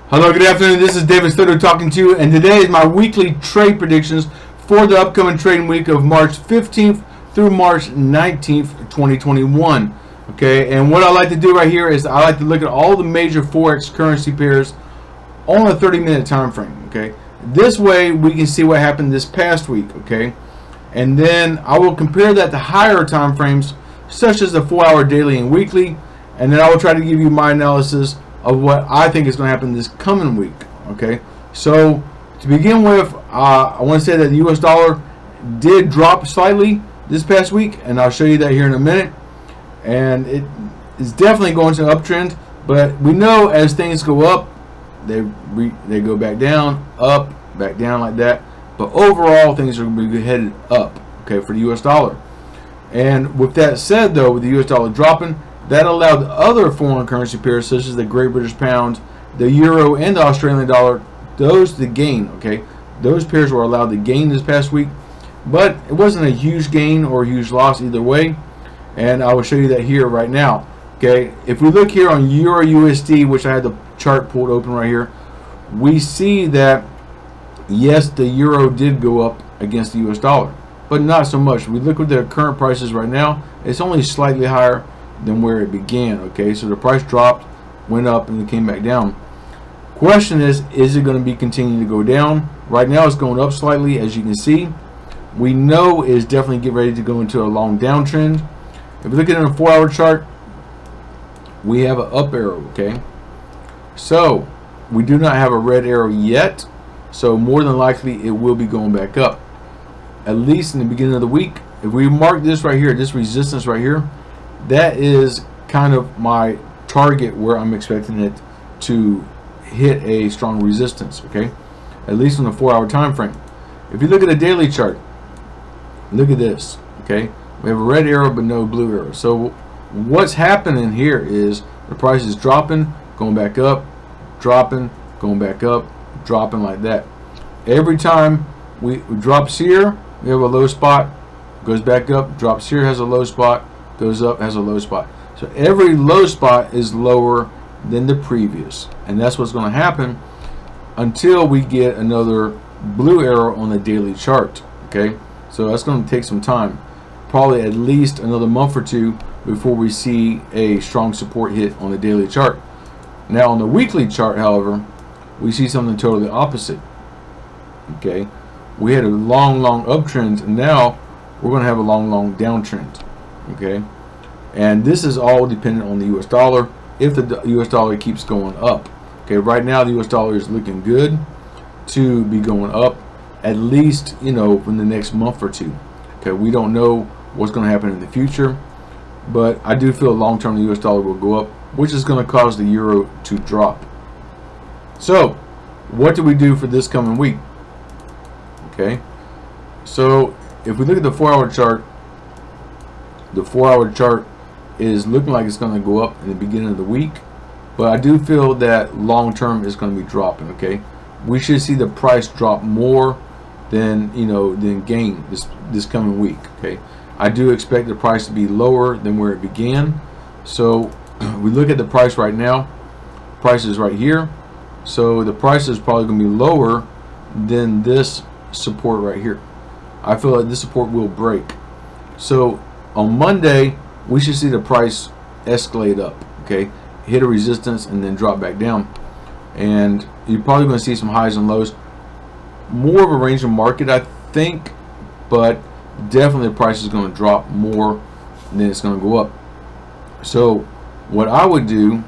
Hello, good afternoon. This is David Stoddard talking to you, and today is my weekly trade predictions for the upcoming trading week of March 15th through March 19th, 2021. Okay, and what I like to do right here is I like to look at all the major Forex currency pairs on a 30-minute time frame. Okay, this way we can see what happened this past week. Okay, and then I will compare that to higher time frames such as the 4-hour daily and weekly, and then I will try to give you my analysis of what I think is going to happen this coming week. Okay, so to begin with, I want to say that the US dollar did drop slightly this past week, and I'll show you that here in a minute. And it is definitely going to an uptrend, but we know as things go up, they go back down, up, back down like that. But overall, things are going to be headed up. Okay, for the US dollar. And with that said, though, with the US dollar dropping, that allowed other foreign currency pairs such as the Great British Pound, the Euro, and the Australian dollar, those to gain. Okay, those pairs were allowed to gain this past week, but it wasn't a huge gain or a huge loss either way, and I will show you that here right now. Okay, if we look here on Eur USD, which I had the chart pulled open right here, we see that yes, the euro did go up against the US dollar, but not so much. We look at the current prices right now, it's only slightly higher than where it began. Okay, so the price dropped, went up, and it came back down. Question is it going to be continuing to go down? Right now it's going up slightly, as you can see. We know it's definitely getting ready to go into a long downtrend. If we look at it in a 4-hour chart, we have an up arrow. Okay, so we do not have a red arrow yet, so more than likely it will be going back up, at least in the beginning of the week. If we mark this right here, this resistance right here, that is kind of my target where I'm expecting it to hit a strong resistance. Okay, at least on the 4-hour time frame. If you look at a daily chart, look at this. Okay, we have a red arrow but no blue arrow. So what's happening here is the price is dropping, going back up, dropping, going back up, dropping like that. Every time we drops here, we have a low spot, goes back up, drops here, has a low spot, goes up, has a low spot. So every low spot is lower than the previous, and that's what's going to happen until we get another blue arrow on the daily chart. Okay, so that's going to take some time, probably at least another month or two before we see a strong support hit on the daily chart. Now on the weekly chart, however, we see something totally opposite. Okay, we had a long uptrend, and now we're going to have a long downtrend. Okay, and this is all dependent on the US dollar. If the US dollar keeps going up, okay, right now the US dollar is looking good to be going up, at least, you know, in the next month or two. Okay, we don't know what's going to happen in the future, but I do feel long term the US dollar will go up, which is going to cause the euro to drop. So what do we do for this coming week? Okay, so if we look at the 4-hour chart, the 4-hour chart is looking like it's going to go up in the beginning of the week, but I do feel that long term is going to be dropping. Okay, we should see the price drop more than, you know, than gain this coming week. Okay, I do expect the price to be lower than where it began. So we look at the price right now, price is right here, so the price is probably going to be lower than this support right here. I feel like this support will break. So on Monday we should see the price escalate up. Okay, hit a resistance and then drop back down, and you're probably going to see some highs and lows. More of a range of market, I think, but definitely the price is going to drop more than it's going to go up. So what I would do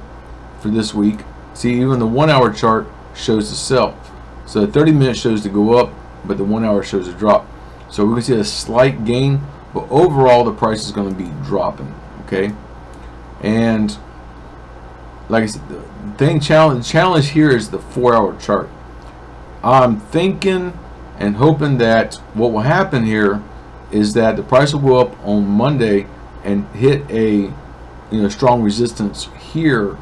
for this week, see, even the 1-hour chart shows the sell, so the 30-minute shows to go up, but the 1-hour shows a drop. So we can see a slight gain, but overall the price is going to be dropping. Okay, and like I said, the challenge here is the 4-hour chart. I'm thinking and hoping that what will happen here is that the price will go up on Monday and hit a, you know, strong resistance here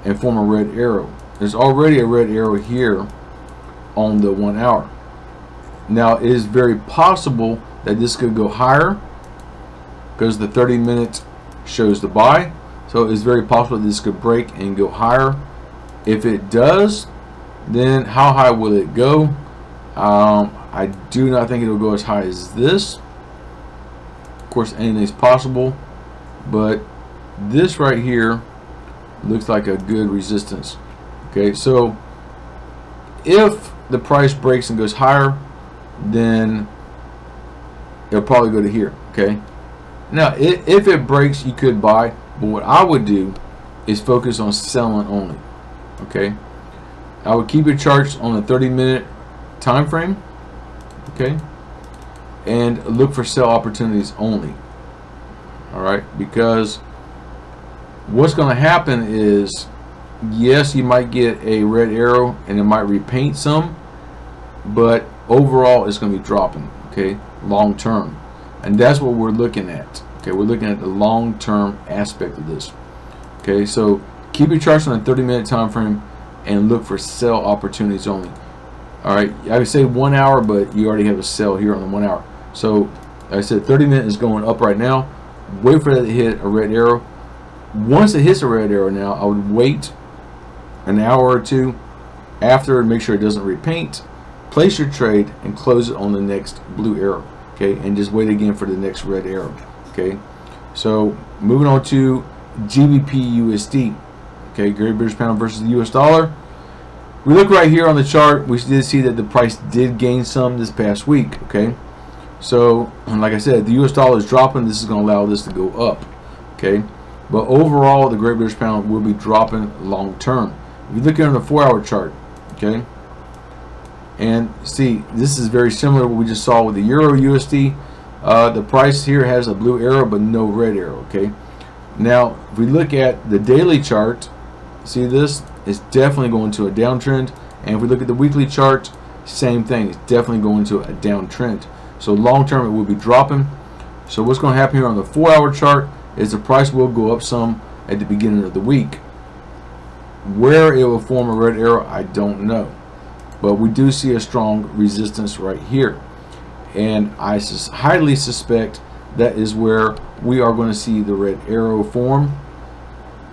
and form a red arrow. There's already a red arrow here on the 1 hour. Now it is very possible that this could go higher because the 30-minute shows the buy, so it's very possible that this could break and go higher. If it does, then how high will it go? I do not think it will go as high as this. Of course, anything is possible, but this right here looks like a good resistance. Okay, so if the price breaks and goes higher, then it'll probably go to here. Okay, now if it breaks, you could buy, but what I would do is focus on selling only. Okay, I would keep your charts on a 30-minute time frame. Okay, and look for sell opportunities only. All right, because what's going to happen is, yes, you might get a red arrow and it might repaint some, but overall it's going to be dropping. Okay, long term, and that's what we're looking at. Okay, we're looking at the long term aspect of this. Okay, so keep your charts on a 30-minute time frame and look for sell opportunities only. All right, I would say 1 hour, but you already have a sell here on the 1 hour. So like I said, 30-minute is going up right now. Wait for that to hit a red arrow. Once it hits a red arrow, now I would wait an hour or two after and make sure it doesn't repaint. Place your trade and close it on the next blue arrow. Okay, and just wait again for the next red arrow. Okay, so moving on to GBPUSD. Okay, Great British Pound versus the US dollar. We look right here on the chart. We did see that the price did gain some this past week. Okay, so like I said, the US dollar is dropping. This is going to allow this to go up. Okay, but overall, the Great British Pound will be dropping long term. If you look here on the 4-hour chart, okay, and see, this is very similar to what we just saw with the Eur Usd. The price here has a blue arrow but no red arrow. Okay, now if we look at the daily chart, see, this is definitely going to a downtrend, and if we look at the weekly chart, same thing. It's definitely going to a downtrend. So long term, it will be dropping. So what's going to happen here on the 4-hour chart is the price will go up some at the beginning of the week. Where it will form a red arrow, I don't know, but we do see a strong resistance right here, and I highly suspect that is where we are going to see the red arrow form.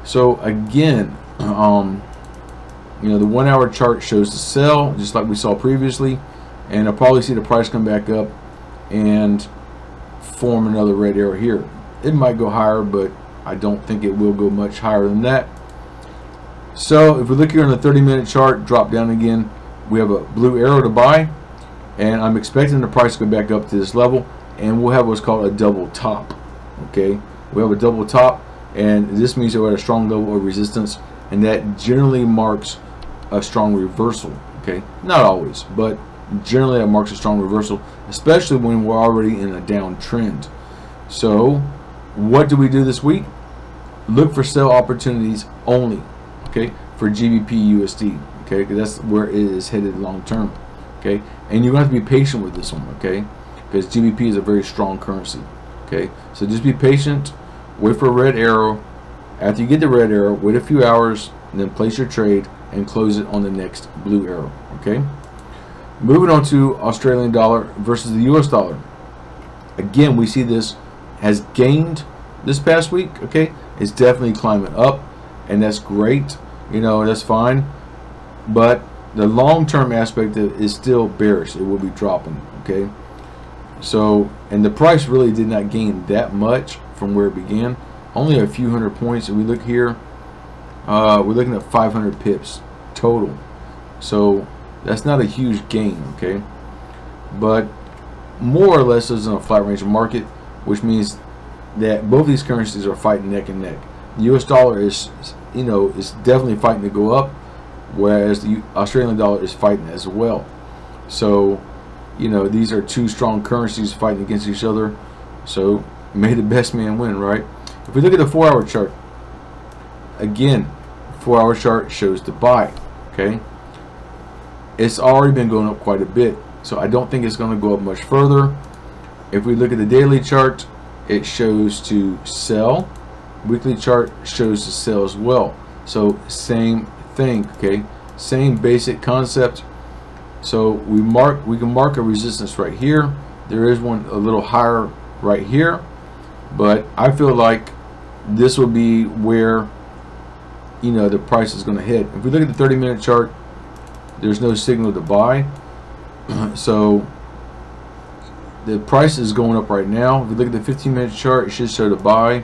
So again, you know, the 1-hour chart shows the sell, just like we saw previously, and I'll probably see the price come back up and form another red arrow here. It might go higher, but I don't think it will go much higher than that. So if we look here on the 30-minute chart, drop down again, we have a blue arrow to buy, and I'm expecting the price to go back up to this level, and we'll have what's called a double top. Okay, we have a double top, and this means that we're at a strong level of resistance, and that generally marks a strong reversal. Okay, not always, but generally that marks a strong reversal, especially when we're already in a downtrend. So what do we do this week? Look for sell opportunities only. Okay, for GBPUSD. Okay, because that's where it is headed long term. Okay, and you're going to have to be patient with this one. Okay, because GBP is a very strong currency. Okay, so just be patient, wait for a red arrow. After you get the red arrow, wait a few hours, and then place your trade and close it on the next blue arrow. Okay, moving on to Australian dollar versus the US dollar. Again, we see this has gained this past week. Okay, it's definitely climbing up, and that's great. You know, that's fine, but the long-term aspect of it is still bearish. It will be dropping. Okay, so, and the price really did not gain that much from where it began, only a few hundred points. If we look here, we're looking at 500 pips total, so that's not a huge gain. Okay, but more or less is in a flat range market, which means that both these currencies are fighting neck and neck. The US dollar is, you know, is definitely fighting to go up, whereas the Australian dollar is fighting as well. So, you know, these are two strong currencies fighting against each other. So may the best man win, right? If we look at the 4-hour chart, again, 4-hour chart shows the buy. Okay, it's already been going up quite a bit, so I don't think it's going to go up much further. If we look at the daily chart, it shows to sell. Weekly chart shows to sell as well. So same thing. Okay, same basic concept. So we can mark a resistance right here. There is one a little higher right here, but I feel like this will be where, you know, the price is going to hit. If we look at the 30-minute chart, there's no signal to buy. So the price is going up right now. If you look at the 15-minute chart, it should show the buy.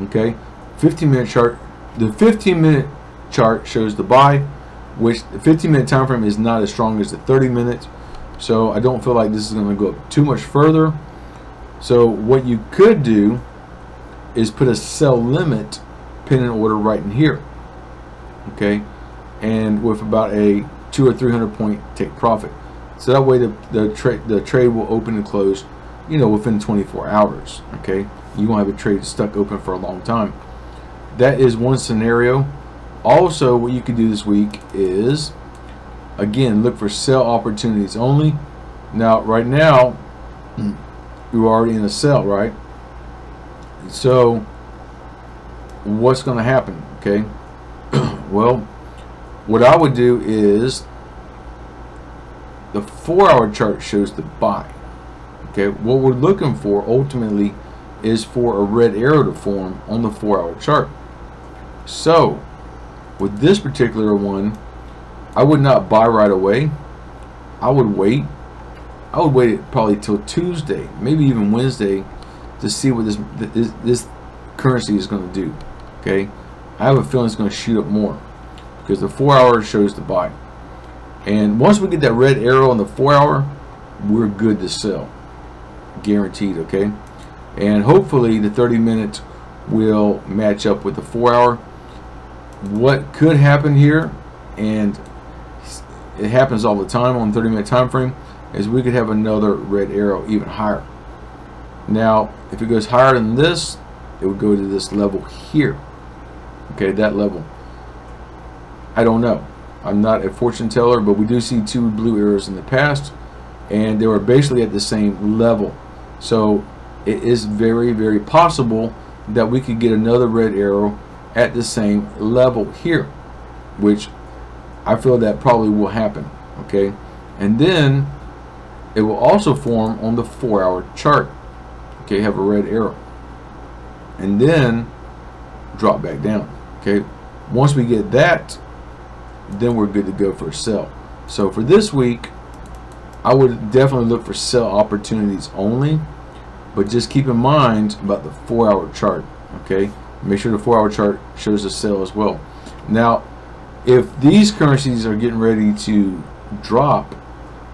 Okay, 15-minute chart. The 15-minute chart shows the buy, which the 15-minute time frame is not as strong as the 30-minute. So I don't feel like this is going to go up too much further. So what you could do is put a sell limit pending order right in here. Okay, and with about a 200 or 300 point take profit. So that way the trade will open and close, you know, within 24 hours. Okay, you won't have a trade stuck open for a long time. That is one scenario. Also, what you could do this week is, again, look for sell opportunities only. Now, right now, you're already in a sell, right? So, what's going to happen? Okay, well, what I would do is the 4-hour chart shows the buy. Okay, what we're looking for ultimately is for a red arrow to form on the 4-hour chart. So, with this particular one, I would not buy right away. I would wait. I would wait probably till Tuesday, maybe even Wednesday, to see what this currency is going to do. Okay, I have a feeling it's going to shoot up more because the 4-hour shows the buy. And once we get that red arrow on the 4-hour, we're good to sell, guaranteed. Okay, and hopefully the 30-minute will match up with the 4-hour. What could happen here, and it happens all the time on the 30-minute time frame, is we could have another red arrow even higher. Now, if it goes higher than this, it would go to this level here. Okay, that level. I don't know. I'm not a fortune teller, but we do see 2 blue arrows in the past, and they were basically at the same level. So it is very, very possible that we could get another red arrow at the same level here, which I feel that probably will happen. Okay, and then it will also form on the 4-hour chart. Okay, have a red arrow, and then drop back down. Okay, once we get that, then we're good to go for a sell. So for this week, I would definitely look for sell opportunities only, but just keep in mind about the 4-hour chart. Okay, make sure the 4-hour chart shows a sell as well. Now, if these currencies are getting ready to drop,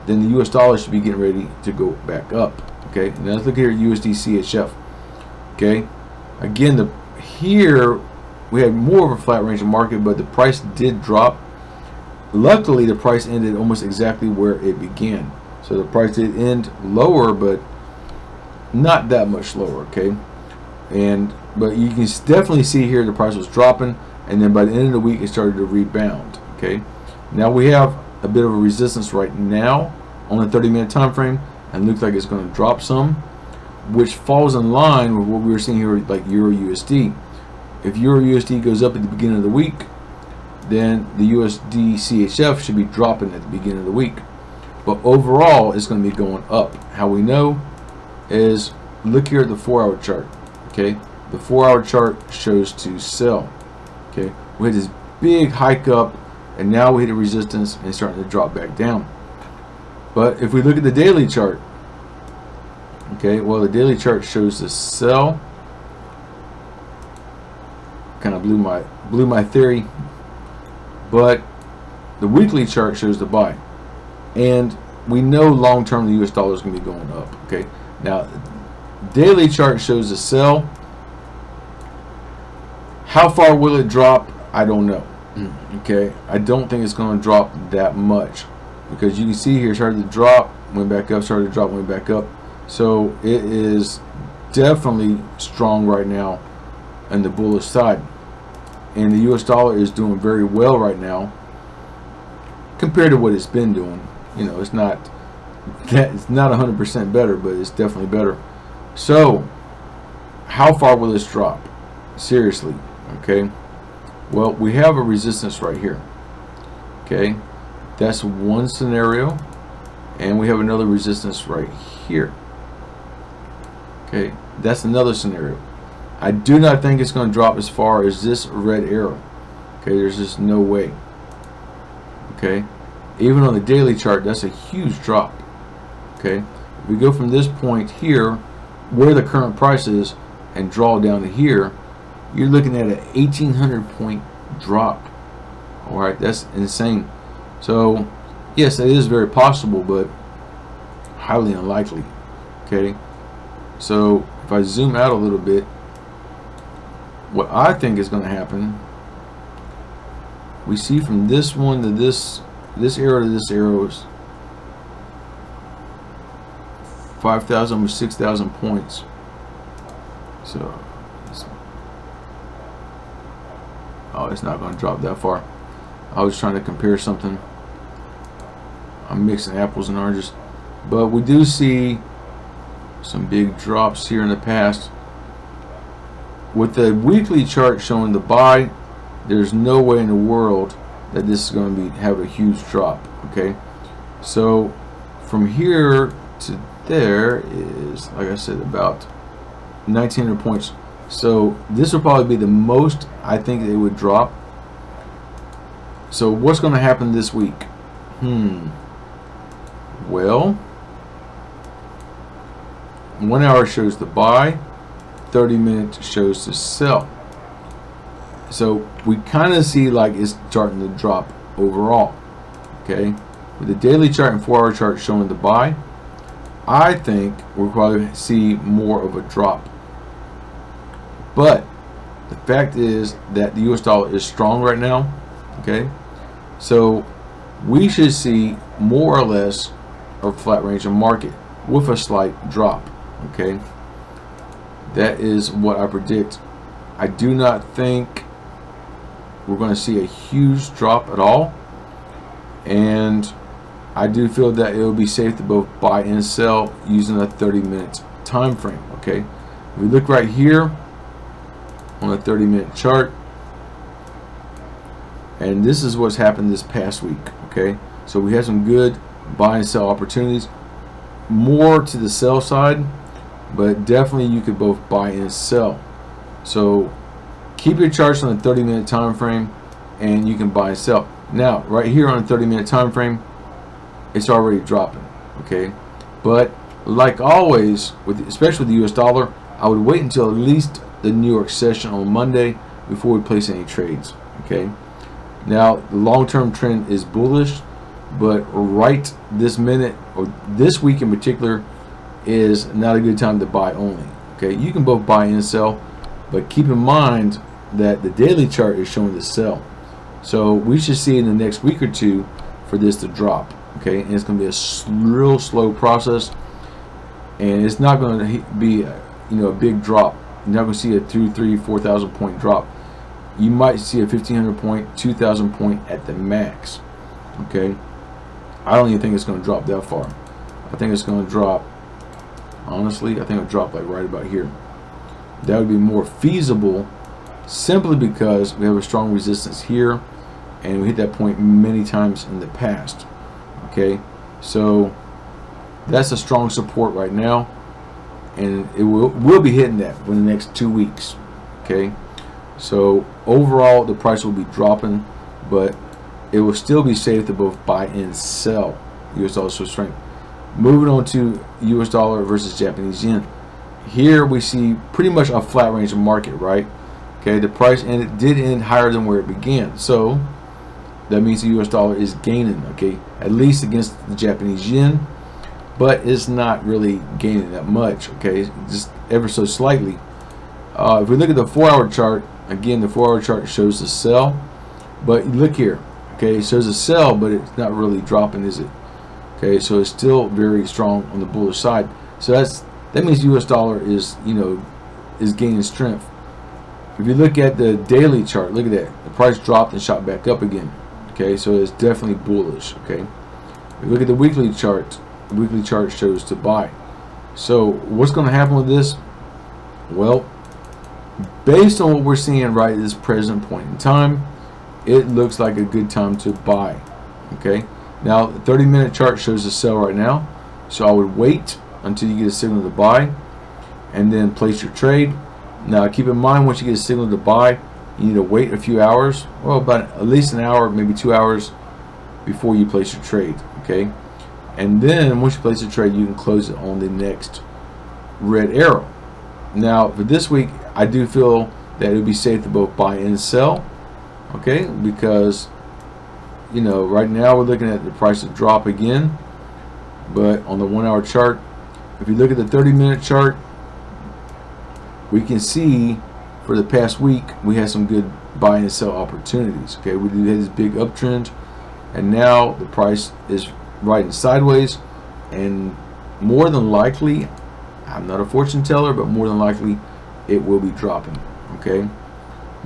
then the US dollar should be getting ready to go back up. Okay, now let's look here at USDCHF. Okay, again, here we had more of a flat range of market, but the price did drop. Luckily, the price ended almost exactly where it began. So the price did end lower, but not that much lower. Okay, but you can definitely see here the price was dropping, and then by the end of the week it started to rebound. Okay, now we have a bit of a resistance right now on the 30-minute time frame, and looks like it's going to drop some, which falls in line with what we were seeing here, like Eur Usd. If Eur Usd goes up at the beginning of the week, then the USDCHF should be dropping at the beginning of the week. But overall, it's going to be going up. How we know is look here at the 4-hour chart. Okay, the 4-hour chart shows to sell. Okay, we had this big hike up, and now we hit a resistance and it's starting to drop back down. But if we look at the daily chart, okay, well, the daily chart shows the sell. Kind of blew my theory, but the weekly chart shows the buy, and we know long term the US dollar is going to be going up. Okay, now daily chart shows the sell. How far will it drop? I don't know. Okay, I don't think it's going to drop that much, because you can see here it started to drop, went back up, started to drop, went back up. So it is definitely strong right now on the bullish side, and the US dollar is doing very well right now compared to what it's been doing. You know, it's not 100% better, but it's definitely better. So how far will this drop? Seriously. Okay, well, we have a resistance right here. Okay, that's one scenario, and we have another resistance right here. Okay, that's another scenario. I do not think it's going to drop as far as this red arrow. Okay, there's just no way. Okay, even on the daily chart, that's a huge drop. Okay, if we go from this point here, where the current price is, and draw down to here, you're looking at an 1,800 point drop. All right, that's insane. So yes, it is very possible, but highly unlikely. Okay, so if I zoom out a little bit, what I think is going to happen, we see from this one to this arrow to this arrow is 5,000 almost 6,000 points. So it's not going to drop that far. I was trying to compare something. I'm mixing apples and oranges, but we do see some big drops here in the past. With the weekly chart showing the buy, there's no way in the world that this is going to have a huge drop. Okay, so from here to there is, like I said, about 1,900 points. So this will probably be the most I think they would drop. So what's going to happen this week? Well, 1 hour shows the buy, 30 minutes shows the sell. So we kind of see like it's starting to drop overall. Okay, with the daily chart and 4 hour chart showing the buy, I think we'll probably see more of a drop. But the fact is that the US dollar is strong right now. Okay, so we should see more or less a flat range of market with a slight drop. Okay, that is what I predict. I do not think we're going to see a huge drop at all, and I do feel that it will be safe to both buy and sell using a 30-minute time frame. Okay, if we look right here on a 30-minute chart, and this is what's happened this past week. Okay, so we had some good buy and sell opportunities, more to the sell side, but definitely you could both buy and sell. So keep your charts on a 30-minute time frame, and you can buy and sell. Now right here on a 30-minute time frame, it's already dropping. Okay, but like always, especially with the US dollar, I would wait until at least the New York session on Monday before we place any trades. Okay, now the long-term trend is bullish, but right this minute, or this week in particular, is not a good time to buy only. Okay, you can both buy and sell, but keep in mind that the daily chart is showing the sell. So we should see in the next week or two for this to drop. Okay, and it's going to be a real slow process, and it's not going to be a big drop. You're not going to see a 2,000, 3,000, 4,000 point drop. You might see a 1,500 point, 2,000 point at the max. Okay, I don't even think it's going to drop that far. I think it's going to drop, honestly, I think it'll drop like right about here. That would be more feasible, simply because we have a strong resistance here, and we hit that point many times in the past. Okay, so that's a strong support right now, and it will be hitting that within the next 2 weeks. Okay, so overall the price will be dropping, but it will still be safe to both buy and sell US dollar Swiss franc. Moving on to US dollar versus Japanese yen. Here we see pretty much a flat range of market, right? Okay, the price did end higher than where it began, so that means the US dollar is gaining, okay, at least against the Japanese yen, but it's not really gaining that much. Okay, just ever so slightly. If we look at the 4 hour chart, again, the 4 hour chart shows the sell, but look here, okay, it shows a sell, but it's not really dropping, is it? Okay, so it's still very strong on the bullish side. So that means US dollar is is gaining strength. If you look at the daily chart, look at that, the price dropped and shot back up again. Okay, so it's definitely bullish. Okay, if you look at the weekly chart shows to buy. So what's going to happen with this? Well, based on what we're seeing right at this present point in time, it looks like a good time to buy. Okay, now the 30-minute chart shows the sell right now, so I would wait until you get a signal to buy and then place your trade. Now keep in mind, once you get a signal to buy, you need to wait a few hours, well, about at least an hour, maybe 2 hours, before you place your trade. Okay, and then once you place the trade, you can close it on the next red arrow. Now for this week, I do feel that it would be safe to both buy and sell. Okay, because you know, right now we're looking at the price to drop again, but on the 1 hour chart, if you look at the 30-minute chart, we can see for the past week we had some good buy and sell opportunities. Okay, we did this big uptrend, and now the price is riding sideways, and more than likely, I'm not a fortune teller, but more than likely it will be dropping. Okay,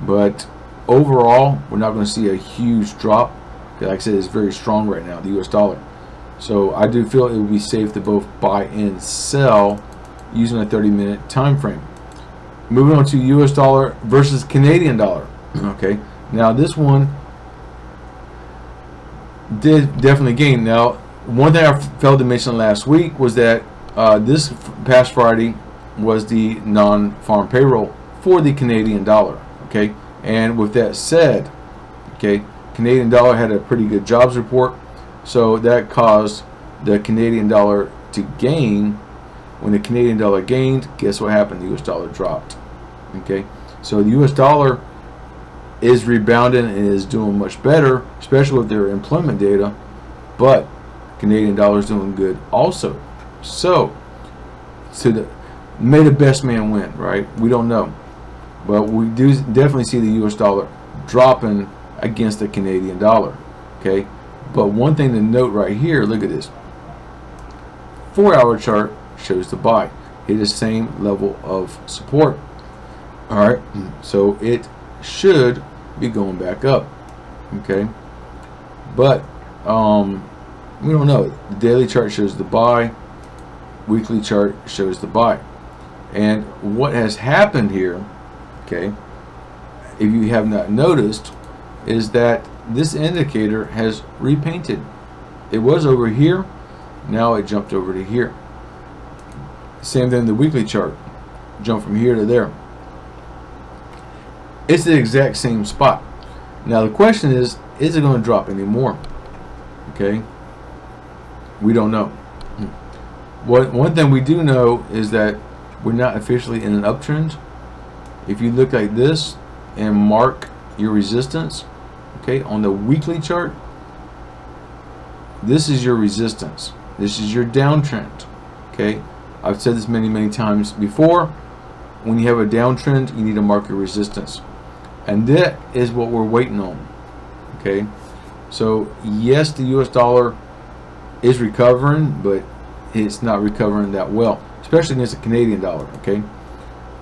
but overall we're not going to see a huge drop. Like I said, it's very strong right now, the US dollar. So I do feel it would be safe to both buy and sell using a 30-minute time frame. Moving on to US dollar versus Canadian dollar. Okay, now this one did definitely gain. Now, one thing I failed to mention last week was that this past Friday was the non-farm payroll for the Canadian dollar. Okay, and with that said, okay, Canadian dollar had a pretty good jobs report, so that caused the Canadian dollar to gain. When the Canadian dollar gained, guess what happened? The US dollar dropped. Okay, so the US dollar is rebounding and is doing much better, especially with their employment data, but Canadian dollar is doing good also. So may the best man win, right? We don't know, but we do definitely see the US dollar dropping against the Canadian dollar. Okay, but one thing to note right here, look at this 4 hour chart shows the buy hit the same level of support. All right, so it should be going back up. Okay, but we don't know. The daily chart shows the buy, weekly chart shows the buy, and what has happened here, okay, if you have not noticed, is that this indicator has repainted. It was over here, now it jumped over to here. Same thing, the weekly chart jumped from here to there. It's the exact same spot. Now the question is it going to drop anymore? Okay, we don't know. One thing we do know is that we're not officially in an uptrend. If you look like this and mark your resistance, okay, on the weekly chart, this is your resistance, this is your downtrend. Okay, I've said this many times before. When you have a downtrend, you need to mark your resistance, and that is what we're waiting on. Okay, so yes, the US dollar is recovering, but it's not recovering that well, especially against the Canadian dollar. Okay,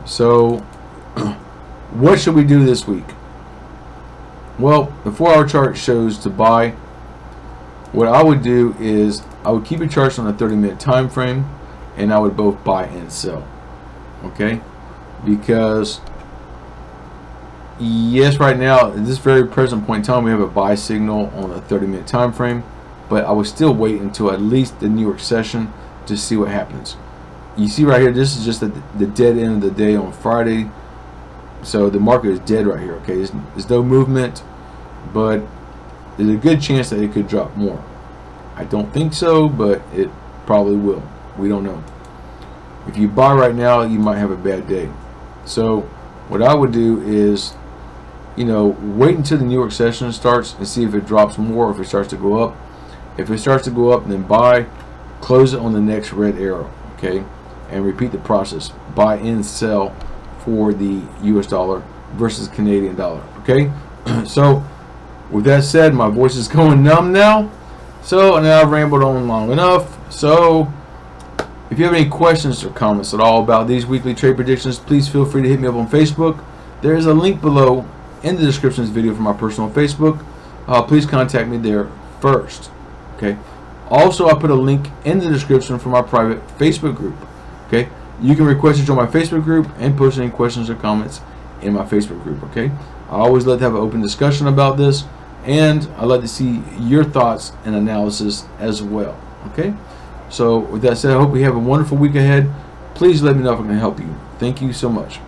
so what should we do this week? Well, the 4 hour chart shows to buy. What I would do is I would keep your charts on a 30-minute time frame, and I would both buy and sell. Okay, because yes, right now at this very present point in time we have a buy signal on a 30-minute time frame, but I would still wait until at least the New York session to see what happens. You see right here, this is just the dead end of the day on Friday, so the market is dead right here. Okay, there's no movement, but there's a good chance that it could drop more. I don't think so, but it probably will. We don't know. If you buy right now, you might have a bad day. So what I would do is, you know, wait until the New York session starts and see if it drops more, or if it starts to go up. If it starts to go up, then buy, close it on the next red arrow. Okay, and repeat the process. Buy and sell for the US dollar versus Canadian dollar. Okay, so with that said, my voice is going numb now, so now I've rambled on long enough. So if you have any questions or comments at all about these weekly trade predictions, please feel free to hit me up on Facebook. There is a link below in the description of this video for my personal Facebook. Please contact me there first. Okay, also I put a link in the description for my private Facebook group. Okay, you can request to join my Facebook group and post any questions or comments in my Facebook group. Okay, I always like to have an open discussion about this, and I like to see your thoughts and analysis as well. Okay, so with that said, I hope you have a wonderful week ahead. Please let me know if I can help you. Thank you so much.